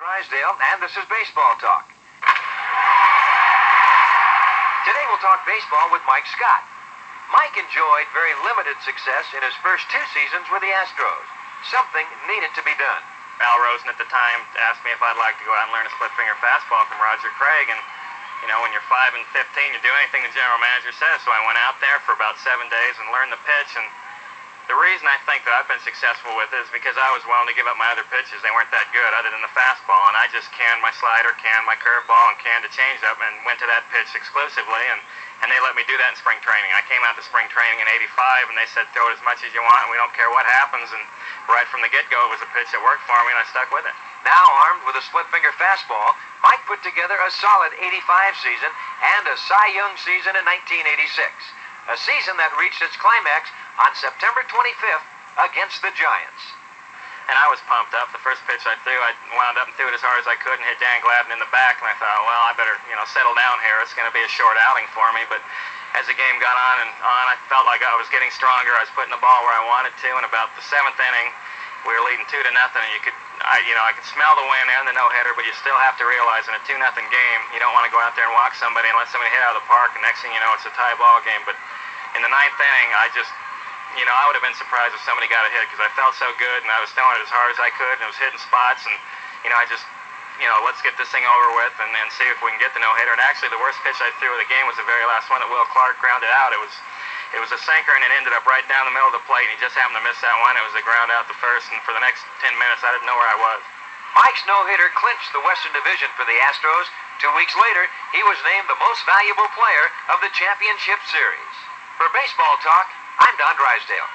Drysdale, and this is Baseball Talk. Today we'll talk baseball with Mike Scott. Mike enjoyed very limited success in his first 2 seasons with the Astros. Something needed to be done. Al Rosen at the time asked me if I'd like to go out and learn a split-finger fastball from Roger Craig, and you know, when you're 5 and 15, you do anything the general manager says. So I went out there for about 7 days and learned the pitch, and the reason I think that I've been successful with it is because I was willing to give up my other pitches. They weren't that good other than the fastball, and I just canned my slider, canned my curveball, and canned a changeup, and went to that pitch exclusively, and they let me do that in spring training. I came out to spring training in '85, and they said, throw it as much as you want, and we don't care what happens, and right from the get-go, it was a pitch that worked for me, and I stuck with it. Now armed with a split-finger fastball, Mike put together a solid '85 season and a Cy Young season in 1986. A season that reached its climax on September 25th against the Giants. And I was pumped up. The first pitch I threw, I wound up and threw it as hard as I could and hit Dan Glavine in the back, and I thought, well, I better, settle down here. It's going to be a short outing for me. But as the game got on and on, I felt like I was getting stronger. I was putting the ball where I wanted to, and about the 7th inning, we were leading 2-0, and I could smell the win and the no-hitter, but you still have to realize in a 2-0 game, you don't want to go out there and walk somebody and let somebody hit out of the park, and next thing you know, it's a tie ball game. But in the 9th inning, I would have been surprised if somebody got a hit because I felt so good, and I was throwing it as hard as I could, and it was hitting spots, and let's get this thing over with and see if we can get the no-hitter. And actually, the worst pitch I threw of the game was the very last one that Will Clark grounded out. It was a sinker, and it ended up right down the middle of the plate, and he just happened to miss that one. It was a ground out to first, and for the next 10 minutes, I didn't know where I was. Mike's no-hitter clinched the Western Division for the Astros. 2 weeks later, he was named the most valuable player of the championship series. For Baseball Talk, I'm Don Drysdale.